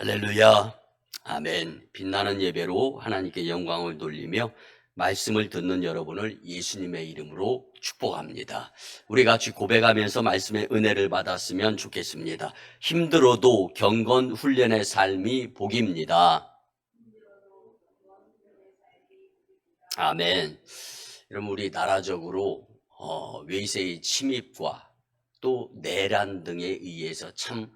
할렐루야. 아멘. 빛나는 예배로 하나님께 영광을 돌리며 말씀을 듣는 여러분을 예수님의 이름으로 축복합니다. 우리 같이 고백하면서 말씀의 은혜를 받았으면 좋겠습니다. 힘들어도 경건 훈련의 삶이 복입니다. 아멘. 여러분, 우리 나라적으로 외세의 침입과 또 내란 등에 의해서 참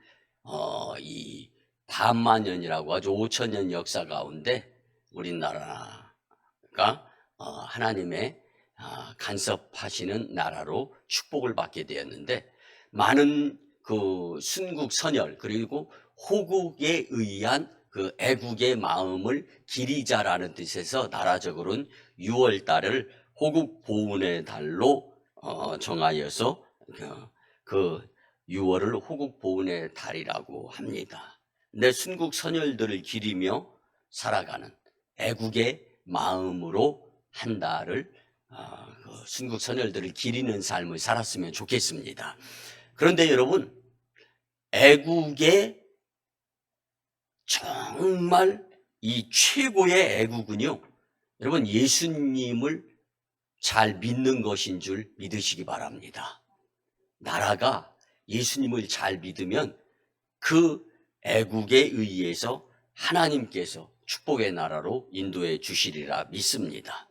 이 반만년이라고 하죠. 5천년 역사 가운데 우리나라가 하나님의 간섭하시는 나라로 축복을 받게 되었는데, 많은 그 순국 선열 그리고 호국에 의한 그 애국의 마음을 기리자라는 뜻에서 나라적으로는 6월 달을 호국 보훈의 달로 정하여서 그 6월을 호국 보훈의 달이라고 합니다. 근데 순국 선열들을 기리며 살아가는 애국의 마음으로 한 달을 그 순국 선열들을 기리는 삶을 살았으면 좋겠습니다. 그런데 여러분, 애국의 정말 이 최고의 애국은요, 여러분, 예수님을 잘 믿는 것인 줄 믿으시기 바랍니다. 나라가 예수님을 잘 믿으면 그 애국에 의해서 하나님께서 축복의 나라로 인도해 주시리라 믿습니다.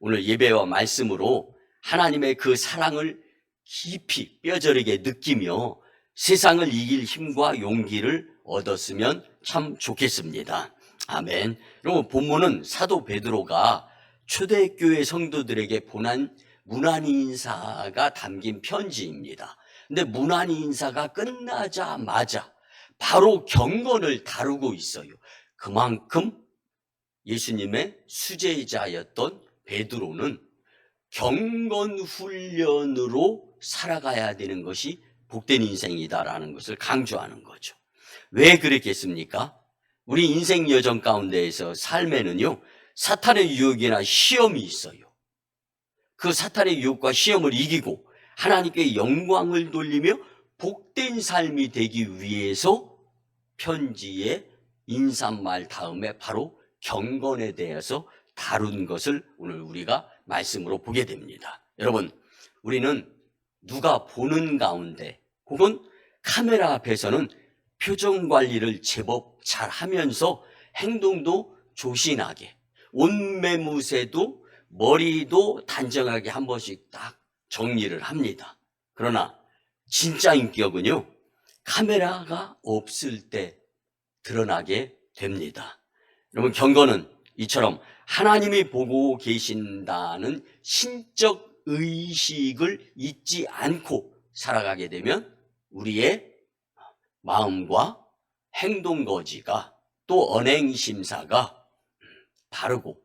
오늘 예배와 말씀으로 하나님의 그 사랑을 깊이 뼈저리게 느끼며 세상을 이길 힘과 용기를 얻었으면 참 좋겠습니다. 아멘. 여러분, 본문은 사도 베드로가 초대교회 성도들에게 보낸 문안 인사가 담긴 편지입니다. 근데 문안 인사가 끝나자마자 바로 경건을 다루고 있어요. 그만큼 예수님의 수제자였던 베드로는 경건 훈련으로 살아가야 되는 것이 복된 인생이다라는 것을 강조하는 거죠. 왜 그랬겠습니까? 우리 인생 여정 가운데에서 삶에는요, 사탄의 유혹이나 시험이 있어요. 그 사탄의 유혹과 시험을 이기고 하나님께 영광을 돌리며 복된 삶이 되기 위해서 편지의 인사말 다음에 바로 경건에 대해서 다룬 것을 오늘 우리가 말씀으로 보게 됩니다. 여러분, 우리는 누가 보는 가운데 혹은 카메라 앞에서는 표정 관리를 제법 잘 하면서 행동도 조신하게, 옷매무새도 머리도 단정하게 한 번씩 딱 정리를 합니다. 그러나 진짜 인격은요, 카메라가 없을 때 드러나게 됩니다. 여러분, 경건은 이처럼 하나님이 보고 계신다는 신적 의식을 잊지 않고 살아가게 되면 우리의 마음과 행동 거지가 또 언행 심사가 바르고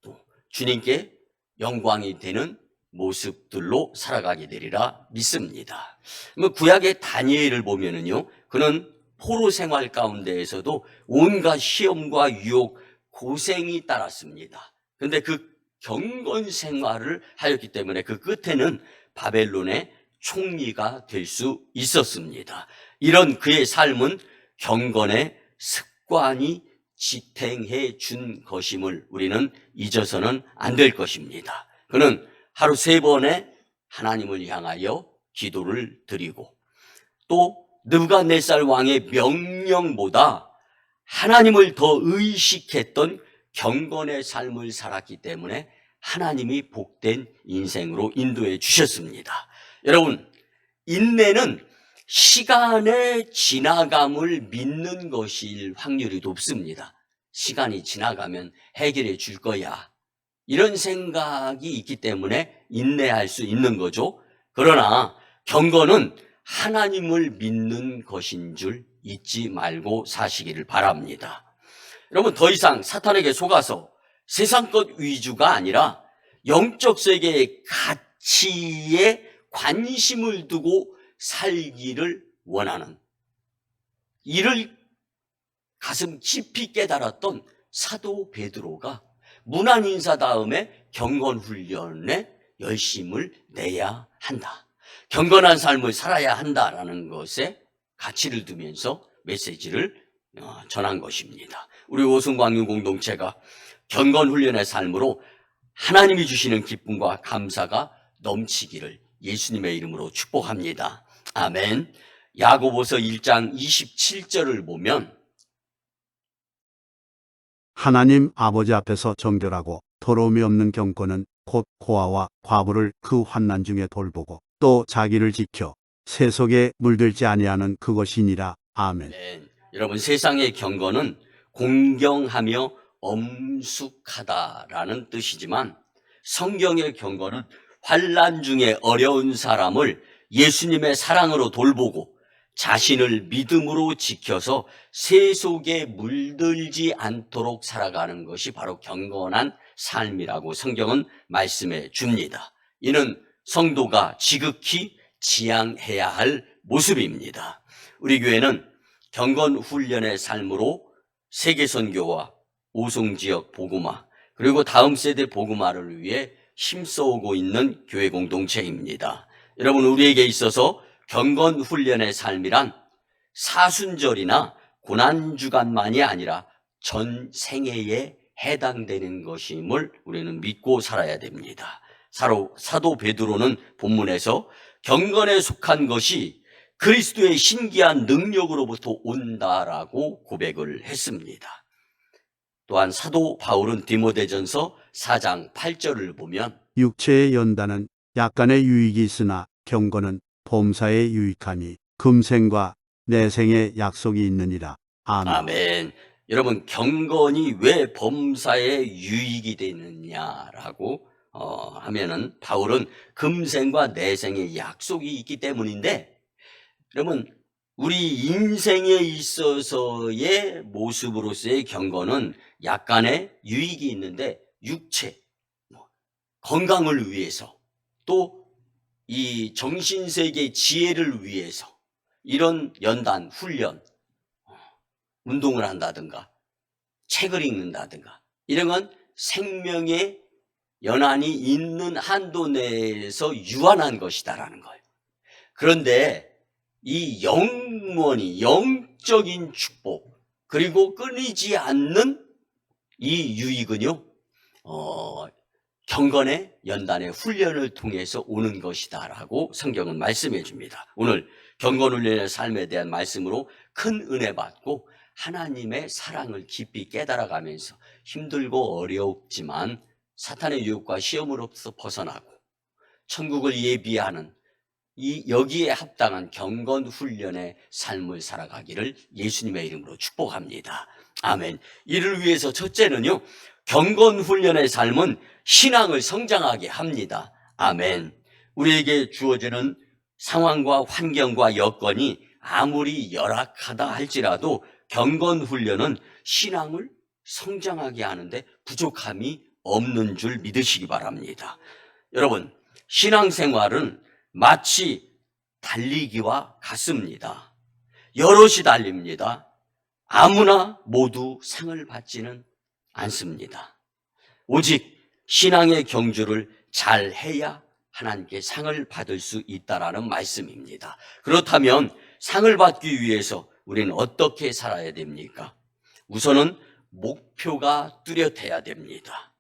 또 주님께 영광이 되는 모습들로 살아가게 되리라 믿습니다. 구약의 다니엘을 보면은요, 그는 포로 생활 가운데에서도 온갖 시험과 유혹, 고생이 따랐습니다. 그런데 그 경건 생활을 하였기 때문에 그 끝에는 바벨론의 총리가 될 수 있었습니다. 이런 그의 삶은 경건의 습관이 지탱해 준 것임을 우리는 잊어서는 안 될 것입니다. 그는 하루 3번의 하나님을 향하여 기도를 드리고 또 느부갓네살 왕의 명령보다 하나님을 더 의식했던 경건의 삶을 살았기 때문에 하나님이 복된 인생으로 인도해 주셨습니다. 여러분, 인내는 시간의 지나감을 믿는 것일 확률이 높습니다. 시간이 지나가면 해결해 줄 거야, 이런 생각이 있기 때문에 인내할 수 있는 거죠. 그러나 경건은 하나님을 믿는 것인 줄 잊지 말고 사시기를 바랍니다. 여러분, 더 이상 사탄에게 속아서 세상 것 위주가 아니라 영적 세계의 가치에 관심을 두고 살기를 원하는, 이를 가슴 깊이 깨달았던 사도 베드로가 문안 인사 다음에 경건 훈련에 열심을 내야 한다, 경건한 삶을 살아야 한다라는 것에 가치를 두면서 메시지를 전한 것입니다. 우리 오순광유 공동체가 경건훈련의 삶으로 하나님이 주시는 기쁨과 감사가 넘치기를 예수님의 이름으로 축복합니다. 아멘. 야고보서 1장 27절을 보면 하나님 아버지 앞에서 정결하고 더러움이 없는 경건은 곧 고아와 과부를 그 환난 중에 돌보고 또 자기를 지켜 세속에 물들지 아니하는 그것이니라. 아멘. 여러분, 세상의 경건은 공경하며 엄숙하다라는 뜻이지만 성경의 경건은 환난 중에 어려운 사람을 예수님의 사랑으로 돌보고 자신을 믿음으로 지켜서 세속에 물들지 않도록 살아가는 것이 바로 경건한 삶이라고 성경은 말씀해 줍니다. 이는 성도가 지극히 지향해야 할 모습입니다. 우리 교회는 경건훈련의 삶으로 세계선교와 오송지역 복음화 그리고 다음 세대 복음화를 위해 힘써오고 있는 교회 공동체입니다. 여러분, 우리에게 있어서 경건훈련의 삶이란 사순절이나 고난주간만이 아니라 전 생애에 해당되는 것임을 우리는 믿고 살아야 됩니다. 사도 베드로는 본문에서 경건에 속한 것이 그리스도의 신기한 능력으로부터 온다라고 고백을 했습니다. 또한 사도 바울은 디모데전서 4장 8절을 보면 육체의 연단은 약간의 유익이 있으나 경건은 범사의 유익함이 금생과 내생의 약속이 있느니라. 아멘. 아멘. 여러분, 경건이 왜 범사에 유익이 되느냐라고 하면은 바울은 금생과 내생의 약속이 있기 때문인데, 여러분, 우리 인생에 있어서의 모습으로서의 경건은 약간의 유익이 있는데 육체, 건강을 위해서 또 이 정신세계 지혜를 위해서 이런 연단, 훈련, 운동을 한다든가 책을 읽는다든가 이런 건 생명의 연한이 있는 한도 내에서 유한한 것이다라는 거예요. 그런데 이 영적인 축복 그리고 끊이지 않는 이 유익은요, 경건의 연단의 훈련을 통해서 오는 것이다라고 성경은 말씀해 줍니다. 오늘 경건훈련의 삶에 대한 말씀으로 큰 은혜 받고 하나님의 사랑을 깊이 깨달아가면서 힘들고 어렵지만 사탄의 유혹과 시험으로부터 벗어나고 천국을 예비하는 여기에 합당한 경건훈련의 삶을 살아가기를 예수님의 이름으로 축복합니다. 아멘. 이를 위해서 첫째는요, 경건훈련의 삶은 신앙을 성장하게 합니다. 아멘. 우리에게 주어지는 상황과 환경과 여건이 아무리 열악하다 할지라도 경건훈련은 신앙을 성장하게 하는데 부족함이 없는 줄 믿으시기 바랍니다. 여러분, 신앙생활은 마치 달리기와 같습니다. 여럿이 달립니다. 아무나 모두 상을 받지는 않습니다. 오직 신앙의 경주를 잘 해야 하나님께 상을 받을 수 있다라는 말씀입니다. 그렇다면 상을 받기 위해서 우리는 어떻게 살아야 됩니까? 우선은 목표가 뚜렷해야 됩니다.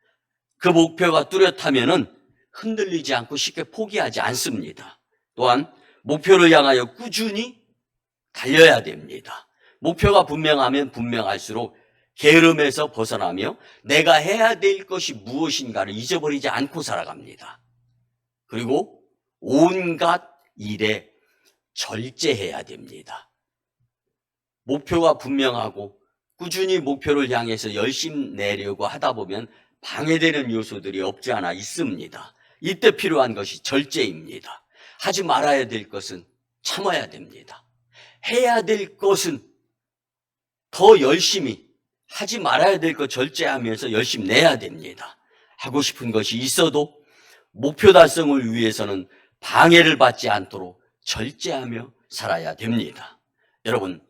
그 목표가 뚜렷하면은 흔들리지 않고 쉽게 포기하지 않습니다. 또한 목표를 향하여 꾸준히 달려야 됩니다. 목표가 분명하면 분명할수록 게으름에서 벗어나며 내가 해야 될 것이 무엇인가를 잊어버리지 않고 살아갑니다. 그리고 온갖 일에 절제해야 됩니다. 목표가 분명하고 꾸준히 목표를 향해서 열심히 내려고 하다 보면 방해되는 요소들이 없지 않아 있습니다. 이때 필요한 것이 절제입니다. 하지 말아야 될 것은 참아야 됩니다. 해야 될 것은 더 열심히, 하지 말아야 될 것 절제하면서 열심히 내야 됩니다. 하고 싶은 것이 있어도 목표 달성을 위해서는 방해를 받지 않도록 절제하며 살아야 됩니다. 여러분,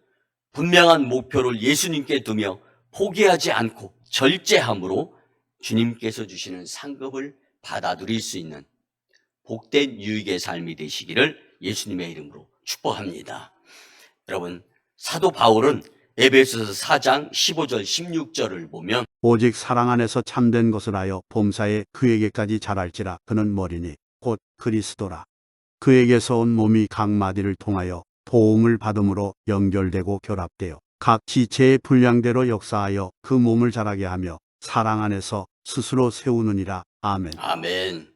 분명한 목표를 예수님께 두며 포기하지 않고 절제함으로 주님께서 주시는 상급을 받아 누릴 수 있는 복된 유익의 삶이 되시기를 예수님의 이름으로 축복합니다. 여러분, 사도 바울은 에베소서 4장 15절 16절을 보면 오직 사랑 안에서 참된 것을 하여 범사에 그에게까지 자랄지라. 그는 머리니 곧 그리스도라. 그에게서 온 몸이 각 마디를 통하여 도움을 받음으로 연결되고 결합되어 각 지체의 분량대로 역사하여 그 몸을 자라게 하며 사랑 안에서 스스로 세우느니라. 아멘. 아멘.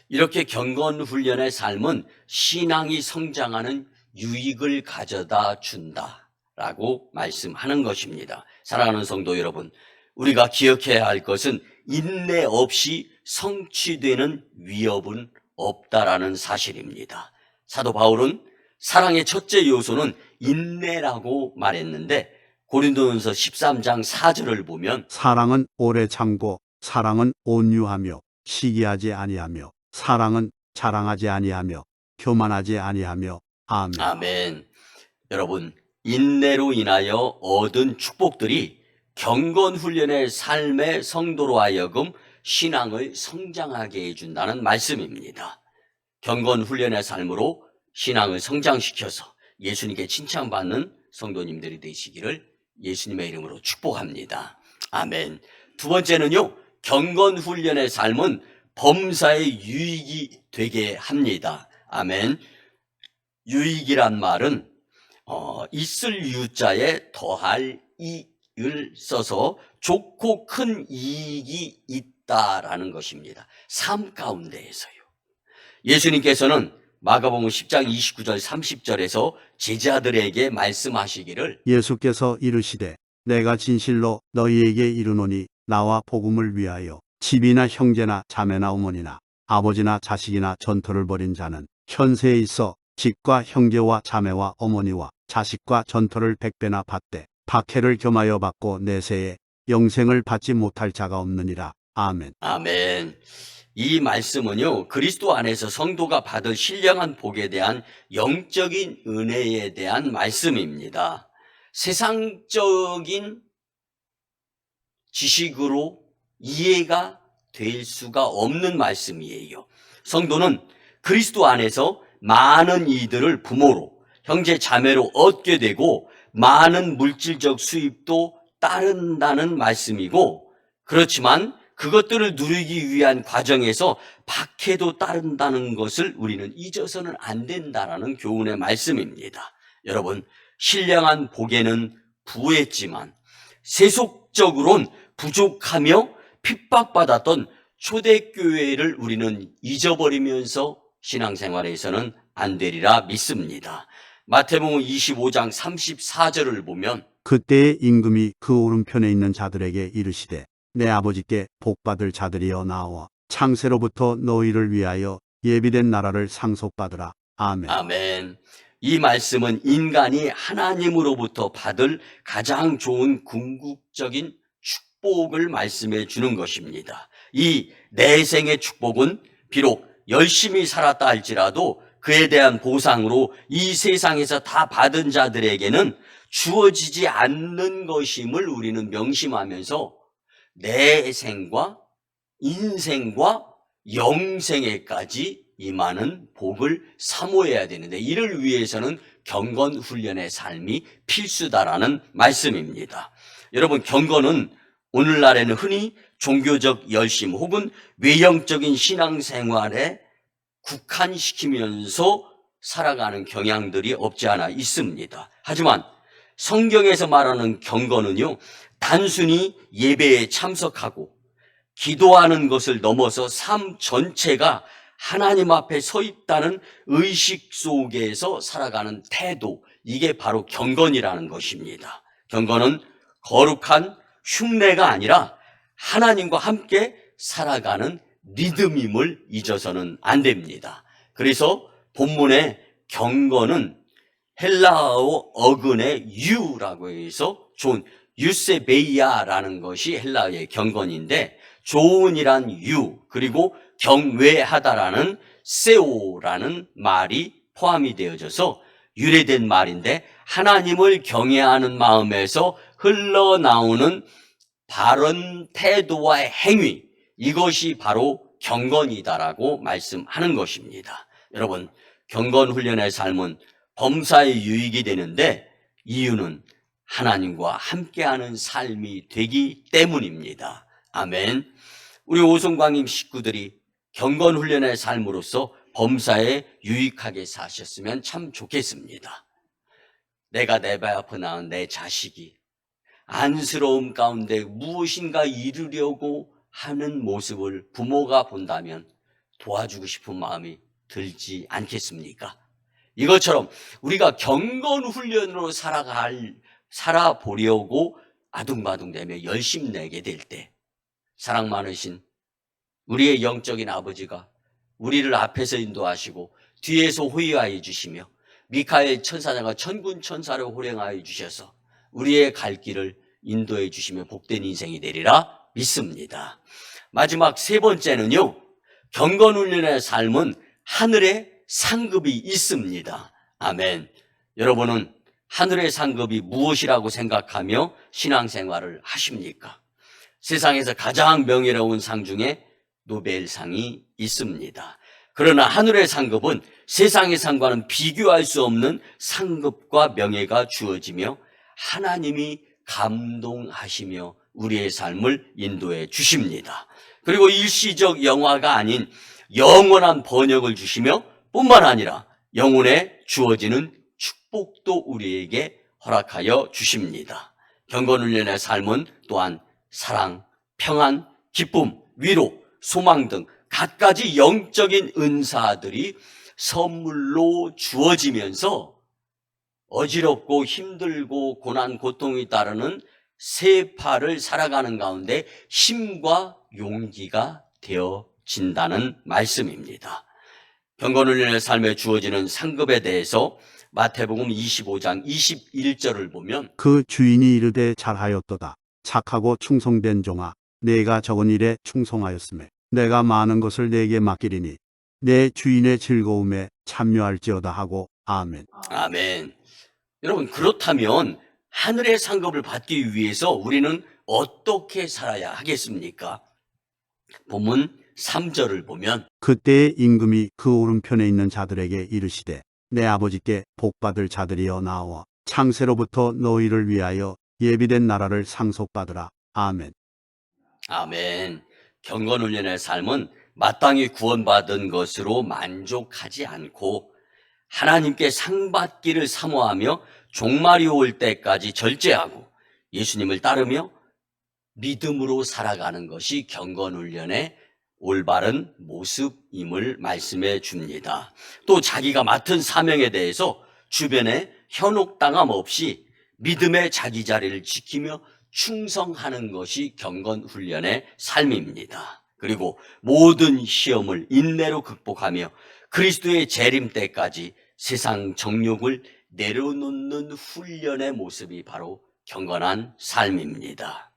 이렇게 경건 훈련의 삶은 신앙이 성장하는 유익을 가져다 준다라고 말씀하는 것입니다. 사랑하는 성도 여러분, 우리가 기억해야 할 것은 인내 없이 성취되는 위협은 없다라는 사실입니다. 사도 바울은 사랑의 첫째 요소는 인내라고 말했는데 고린도전서 13장 4절을 보면 사랑은 오래 참고 사랑은 온유하며 시기하지 아니하며 사랑은 자랑하지 아니하며 교만하지 아니하며. 아멘. 아멘. 여러분, 인내로 인하여 얻은 축복들이 경건 훈련의 삶의 성도로 하여금 신앙을 성장하게 해준다는 말씀입니다. 경건 훈련의 삶으로 신앙을 성장시켜서 예수님께 칭찬받는 성도님들이 되시기를 예수님의 이름으로 축복합니다. 아멘. 두 번째는요, 경건 훈련의 삶은 범사의 유익이 되게 합니다. 아멘. 유익이란 말은 있을 유자에 더할 이을 써서 좋고 큰 이익이 있다라는 것입니다. 삶 가운데에서요. 예수님께서는 마가복음 10장 29절 30절에서 제자들에게 말씀하시기를 예수께서 이르시되 내가 진실로 너희에게 이르노니 나와 복음을 위하여 집이나 형제나 자매나 어머니나 아버지나 자식이나 전토를 벌인 자는 현세에 있어 집과 형제와 자매와 어머니와 자식과 전토를 100배나 받되 박해를 겸하여 받고 내세에 영생을 받지 못할 자가 없느니라. 아멘. 아멘. 이 말씀은요, 그리스도 안에서 성도가 받을 신령한 복에 대한 영적인 은혜에 대한 말씀입니다. 세상적인 지식으로 이해가 될 수가 없는 말씀이에요. 성도는 그리스도 안에서 많은 이들을 부모로, 형제 자매로 얻게 되고 많은 물질적 수입도 따른다는 말씀이고, 그렇지만 그것들을 누리기 위한 과정에서 박해도 따른다는 것을 우리는 잊어서는 안 된다라는 교훈의 말씀입니다. 여러분, 신령한 복에는 부했지만 세속적으로는 부족하며 핍박받았던 초대교회를 우리는 잊어버리면서 신앙생활에서는 안 되리라 믿습니다. 마태복음 25장 34절을 보면 그때의 임금이 그 오른편에 있는 자들에게 이르시되 내 아버지께 복받을 자들이여 나와 창세로부터 너희를 위하여 예비된 나라를 상속받으라. 아멘. 아멘. 이 말씀은 인간이 하나님으로부터 받을 가장 좋은 궁극적인 축복을 말씀해 주는 것입니다. 이 내생의 축복은 비록 열심히 살았다 할지라도 그에 대한 보상으로 이 세상에서 다 받은 자들에게는 주어지지 않는 것임을 우리는 명심하면서 내생과 인생과 영생에까지 임하는 복을 사모해야 되는데, 이를 위해서는 경건 훈련의 삶이 필수다라는 말씀입니다. 여러분, 경건은 오늘날에는 흔히 종교적 열심 혹은 외형적인 신앙생활에 국한시키면서 살아가는 경향들이 없지 않아 있습니다. 하지만 성경에서 말하는 경건은요, 단순히 예배에 참석하고 기도하는 것을 넘어서 삶 전체가 하나님 앞에 서 있다는 의식 속에서 살아가는 태도, 이게 바로 경건이라는 것입니다. 경건은 거룩한 흉내가 아니라 하나님과 함께 살아가는 리듬임을 잊어서는 안 됩니다. 그래서 본문의 경건은 헬라어 어근의 유라고 해서 좋은, 유세베이아라는 것이 헬라어의 경건인데, 좋은이란 유, 그리고 경외하다라는 세오라는 말이 포함이 되어져서 유래된 말인데, 하나님을 경외하는 마음에서 흘러나오는 바른 태도와 행위, 이것이 바로 경건이다라고 말씀하는 것입니다. 여러분, 경건 훈련의 삶은 범사의 유익이 되는데 이유는 하나님과 함께하는 삶이 되기 때문입니다. 아멘. 우리 오송광임 식구들이 경건훈련의 삶으로서 범사에 유익하게 사셨으면 참 좋겠습니다. 내가 내 배 앞에 낳은 내 자식이 안쓰러움 가운데 무엇인가 이루려고 하는 모습을 부모가 본다면 도와주고 싶은 마음이 들지 않겠습니까? 이것처럼 우리가 경건훈련으로 살아보려고 아둥바둥대며 열심 내게 될 때 사랑 많으신 우리의 영적인 아버지가 우리를 앞에서 인도하시고 뒤에서 호위하여 주시며 미카엘 천사장과 천군 천사를 호령하여 주셔서 우리의 갈 길을 인도해 주시며 복된 인생이 되리라 믿습니다. 마지막 세 번째는요, 경건훈련의 삶은 하늘의 상급이 있습니다. 아멘. 여러분은 하늘의 상급이 무엇이라고 생각하며 신앙생활을 하십니까? 세상에서 가장 명예로운 상 중에 노벨상이 있습니다. 그러나 하늘의 상급은 세상의 상과는 비교할 수 없는 상급과 명예가 주어지며 하나님이 감동하시며 우리의 삶을 인도해 주십니다. 그리고 일시적 영화가 아닌 영원한 번역을 주시며 뿐만 아니라 영혼에 주어지는 축복도 우리에게 허락하여 주십니다. 경건훈련의 삶은 또한 사랑, 평안, 기쁨, 위로, 소망 등 갖가지 영적인 은사들이 선물로 주어지면서 어지럽고 힘들고 고난, 고통이 따르는 세파를 살아가는 가운데 힘과 용기가 되어진다는 말씀입니다. 경건훈련의 삶에 주어지는 상급에 대해서 마태복음 25장 21절을 보면 그 주인이 이르되 잘하였도다. 착하고 충성된 종아, 내가 적은 일에 충성하였으며 내가 많은 것을 내게 맡기리니 내 주인의 즐거움에 참여할지어다 하고. 아멘. 아멘. 여러분, 그렇다면 하늘의 상급을 받기 위해서 우리는 어떻게 살아야 하겠습니까? 본문 3절을 보면 그때의 임금이 그 오른편에 있는 자들에게 이르시되 내 아버지께 복받을 자들이여 나와 창세로부터 너희를 위하여 예비된 나라를 상속받으라. 아멘. 아멘. 경건훈련의 삶은 마땅히 구원받은 것으로 만족하지 않고 하나님께 상받기를 사모하며 종말이 올 때까지 절제하고 예수님을 따르며 믿음으로 살아가는 것이 경건훈련의 올바른 모습임을 말씀해 줍니다. 또 자기가 맡은 사명에 대해서 주변에 현혹당함 없이 믿음의 자기 자리를 지키며 충성하는 것이 경건훈련의 삶입니다. 그리고 모든 시험을 인내로 극복하며 그리스도의 재림 때까지 세상 정욕을 내려놓는 훈련의 모습이 바로 경건한 삶입니다.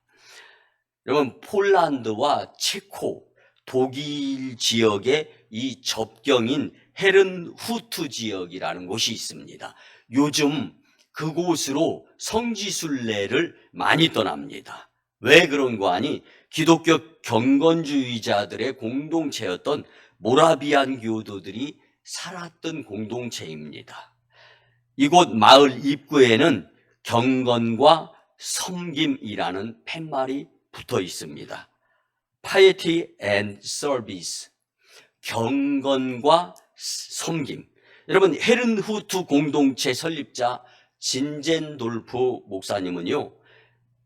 여러분, 폴란드와 체코, 독일 지역의 이 접경인 헤른후트 지역이라는 곳이 있습니다. 요즘 그곳으로 성지순례를 많이 떠납니다. 왜 그런 거 아니? 기독교 경건주의자들의 공동체였던 모라비안 교도들이 살았던 공동체입니다. 이곳 마을 입구에는 경건과 섬김이라는 팻말이 붙어 있습니다. Piety and Service, 경건과 섬김. 여러분, 헤른후트 공동체 설립자 진젠돌프 목사님은요,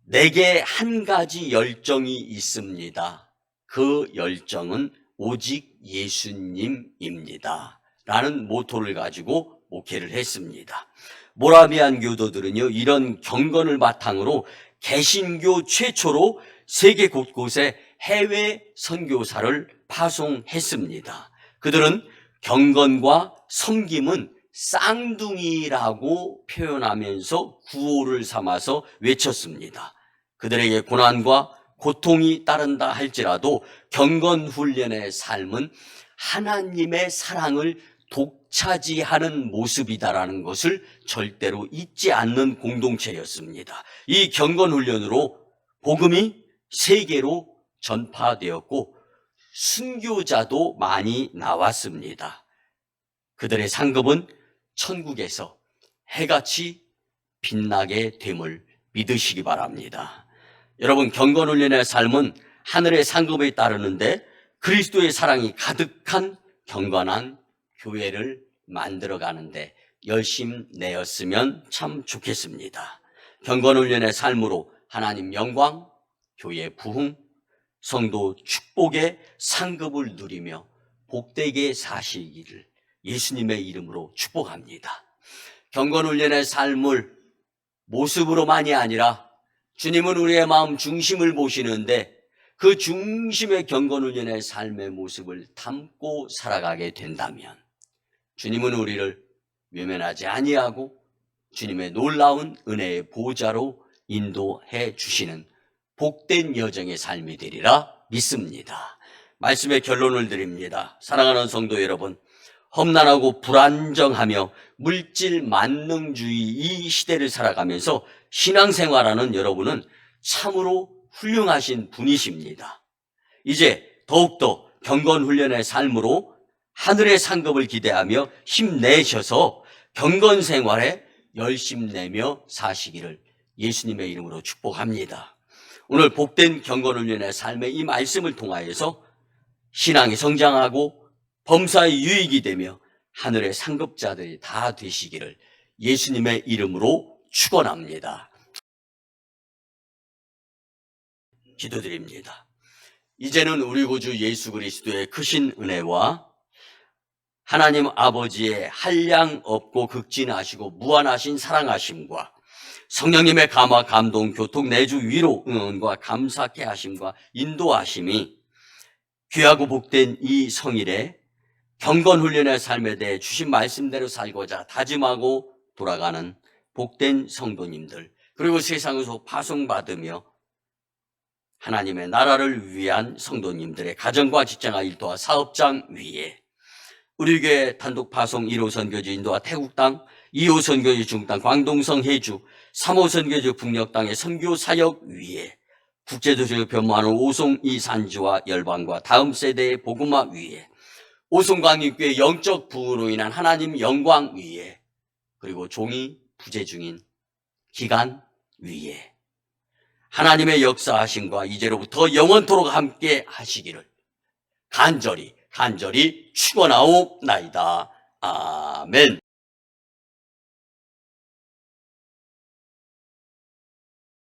내게 한 가지 열정이 있습니다. 그 열정은 오직 예수님입니다. 라는 모토를 가지고 목회를 했습니다. 모라비안 교도들은요, 이런 경건을 바탕으로 개신교 최초로 세계 곳곳에 해외 선교사를 파송했습니다. 그들은 경건과 섬김은 쌍둥이라고 표현하면서 구호를 삼아서 외쳤습니다. 그들에게 고난과 고통이 따른다 할지라도 경건훈련의 삶은 하나님의 사랑을 독차지하는 모습이다라는 것을 절대로 잊지 않는 공동체였습니다. 이 경건훈련으로 복음이 세계로 전파되었고 순교자도 많이 나왔습니다. 그들의 상급은 천국에서 해같이 빛나게 됨을 믿으시기 바랍니다. 여러분, 경건훈련의 삶은 하늘의 상급에 따르는데 그리스도의 사랑이 가득한 경건한 교회를 만들어가는데 열심 내었으면 참 좋겠습니다. 경건훈련의 삶으로 하나님 영광, 교회 부흥, 성도 축복의 상급을 누리며 복되게 사시기를 예수님의 이름으로 축복합니다. 경건훈련의 삶을 모습으로만이 아니라 주님은 우리의 마음 중심을 보시는데 그 중심의 경건훈련의 삶의 모습을 담고 살아가게 된다면 주님은 우리를 외면하지 아니하고 주님의 놀라운 은혜의 보좌로 인도해 주시는 복된 여정의 삶이 되리라 믿습니다. 말씀의 결론을 드립니다. 사랑하는 성도 여러분, 험난하고 불안정하며 물질 만능주의 이 시대를 살아가면서 신앙생활하는 여러분은 참으로 훌륭하신 분이십니다. 이제 더욱더 경건훈련의 삶으로 하늘의 상급을 기대하며 힘내셔서 경건생활에 열심내며 사시기를 예수님의 이름으로 축복합니다. 오늘 복된 경건훈련의 삶의 이 말씀을 통하여서 신앙이 성장하고 범사에 유익이 되며 하늘의 상급자들이 다 되시기를 예수님의 이름으로 축원합니다. 기도드립니다. 이제는 우리 구주 예수 그리스도의 크신 은혜와 하나님 아버지의 한량 없고 극진하시고 무한하신 사랑하심과 성령님의 감화, 감동, 교통, 내주, 위로, 응원과 감사케 하심과 인도하심이 귀하고 복된 이 성일에 경건훈련의 삶에 대해 주신 말씀대로 살고자 다짐하고 돌아가는 복된 성도님들, 그리고 세상에서 파송받으며 하나님의 나라를 위한 성도님들의 가정과 직장과 일터와 사업장 위에 우리 교회 단독 파송 1호 선교지 인도와 태국 땅, 2호 선교지 중국 땅, 광동성 해주, 3호 선교지 북녘 땅의 선교 사역 위에 국제도시를 변모하는 오송 이 산지와 열방과 다음 세대의 복음화 위에 오송광역교회 영적 부흥으로 인한 하나님 영광 위에 그리고 종이 부재 중인 기간 위에 하나님의 역사하심과 이제로부터 영원토록 함께 하시기를 간절히 축원하옵나이다. 아멘.